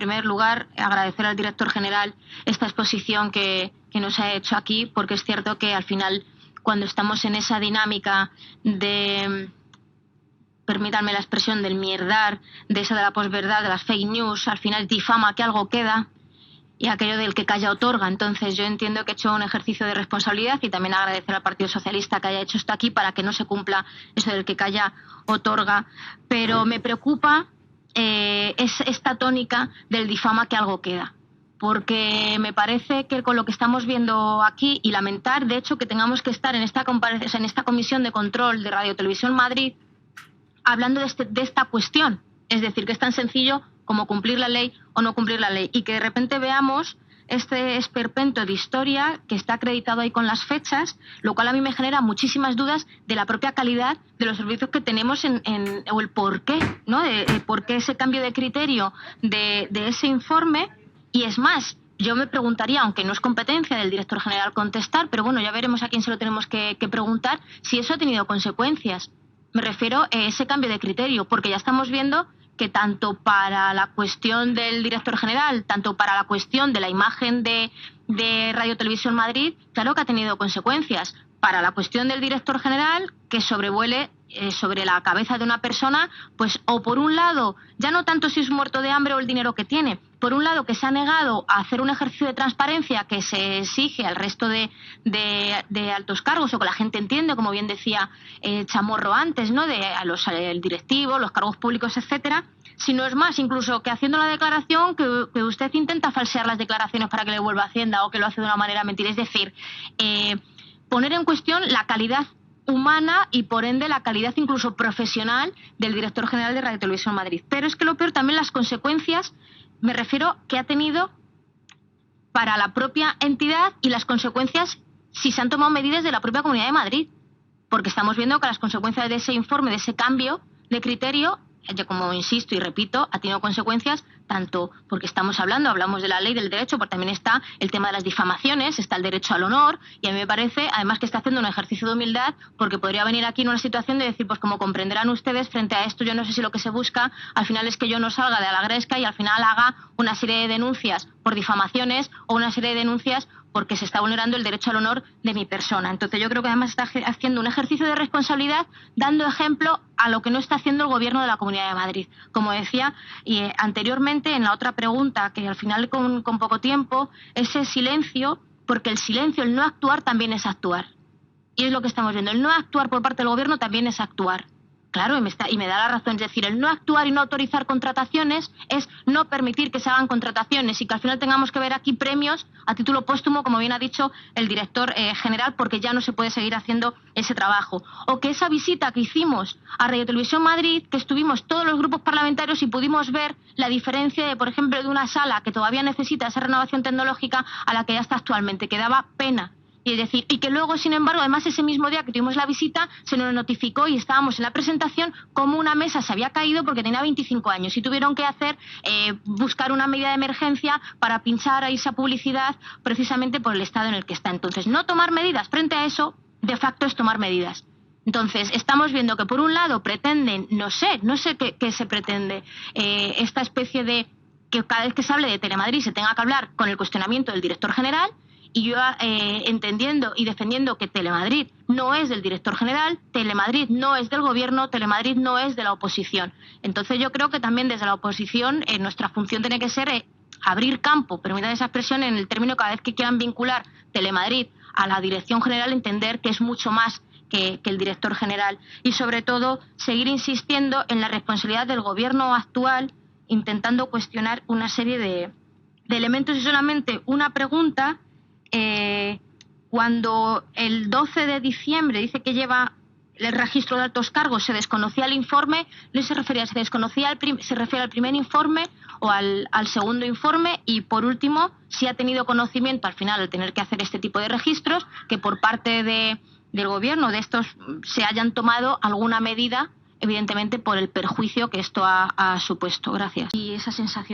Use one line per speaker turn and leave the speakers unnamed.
primer lugar, agradecer al director general esta exposición que nos ha hecho aquí, porque es cierto que al final, cuando estamos en esa dinámica de, permítanme la expresión, del mierdar, de esa de la posverdad, de las fake news, al final difama que algo queda, y aquello del que calla otorga. Entonces yo entiendo que he hecho un ejercicio de responsabilidad y también agradecer al Partido Socialista que haya hecho esto aquí para que no se cumpla eso del que calla otorga. Pero me preocupa es esta tónica del difama que algo queda, porque me parece que con lo que estamos viendo aquí, y lamentar de hecho que tengamos que estar en esta comisión de control de Radio Televisión Madrid hablando de esta cuestión, es decir, que es tan sencillo como cumplir la ley o no cumplir la ley, y que de repente veamos este esperpento de historia que está acreditado ahí con las fechas, lo cual a mí me genera muchísimas dudas de la propia calidad de los servicios que tenemos o el porqué, ¿no? De por qué ese cambio de criterio de ese informe. Y es más, yo me preguntaría, aunque no es competencia del director general contestar, pero bueno, ya veremos a quién se lo tenemos que preguntar, si eso ha tenido consecuencias. Me refiero a ese cambio de criterio, porque ya estamos viendo que tanto para la cuestión del director general, tanto para la cuestión de la imagen de Radio Televisión Madrid, claro que ha tenido consecuencias. Para la cuestión del director general, que sobrevuele sobre la cabeza de una persona, pues o por un lado, ya no tanto si es muerto de hambre o el dinero que tiene, por un lado que se ha negado a hacer un ejercicio de transparencia que se exige al resto de altos cargos, o que la gente entiende, como bien decía Chamorro antes, ¿no? El directivo, los cargos públicos, etcétera. Si no es más, incluso que haciendo la declaración, que usted intenta falsear las declaraciones para que le vuelva a Hacienda, o que lo hace de una manera mentira. Es decir, poner en cuestión la calidad humana y por ende la calidad incluso profesional del director general de Radio Televisión Madrid. Pero es que lo peor también las consecuencias, me refiero que ha tenido para la propia entidad y las consecuencias si se han tomado medidas de la propia Comunidad de Madrid. Porque estamos viendo que las consecuencias de ese informe, de ese cambio de criterio, yo como insisto y repito, ha tenido consecuencias tanto porque hablamos de la ley del derecho, porque también está el tema de las difamaciones, está el derecho al honor, y a mí me parece además que está haciendo un ejercicio de humildad, porque podría venir aquí en una situación de decir, pues como comprenderán ustedes, frente a esto yo no sé si lo que se busca al final es que yo no salga de la gresca y al final haga una serie de denuncias por difamaciones o una serie de denuncias porque se está vulnerando el derecho al honor de mi persona. Entonces yo creo que además está haciendo un ejercicio de responsabilidad, dando ejemplo a lo que no está haciendo el Gobierno de la Comunidad de Madrid. Como decía anteriormente en la otra pregunta, que al final con poco tiempo, ese silencio, porque el silencio, el no actuar también es actuar. Y es lo que estamos viendo, el no actuar por parte del Gobierno también es actuar. Claro, y me da la razón, es decir, el no actuar y no autorizar contrataciones es no permitir que se hagan contrataciones y que al final tengamos que ver aquí premios a título póstumo, como bien ha dicho el director general, porque ya no se puede seguir haciendo ese trabajo. O que esa visita que hicimos a Radio Televisión Madrid, que estuvimos todos los grupos parlamentarios y pudimos ver la diferencia de, por ejemplo, de una sala que todavía necesita esa renovación tecnológica a la que ya está actualmente, que daba pena. Y es decir, y que luego, sin embargo, además ese mismo día que tuvimos la visita, se nos notificó y estábamos en la presentación como una mesa se había caído porque tenía 25 años y tuvieron que buscar una medida de emergencia para pinchar a esa publicidad precisamente por el estado en el que está. Entonces, no tomar medidas frente a eso, de facto es tomar medidas. Entonces, estamos viendo que por un lado pretenden, no sé qué se pretende, esta especie de que cada vez que se hable de Telemadrid se tenga que hablar con el cuestionamiento del director general. Y yo entendiendo y defendiendo que Telemadrid no es del director general, Telemadrid no es del gobierno, Telemadrid no es de la oposición. Entonces yo creo que también desde la oposición nuestra función tiene que ser abrir campo, permitan esa expresión, en el término cada vez que quieran vincular Telemadrid a la dirección general, entender que es mucho más que el director general. Y sobre todo seguir insistiendo en la responsabilidad del gobierno actual, intentando cuestionar una serie de elementos. Y solamente una pregunta. Cuando el 12 de diciembre dice que lleva el registro de altos cargos, se desconocía el informe, no se refería, se refiere al primer informe o al segundo informe, y por último, si ha tenido conocimiento al final al tener que hacer este tipo de registros, que por parte del gobierno de estos se hayan tomado alguna medida, evidentemente por el perjuicio que esto ha supuesto. Gracias. Y esa sensación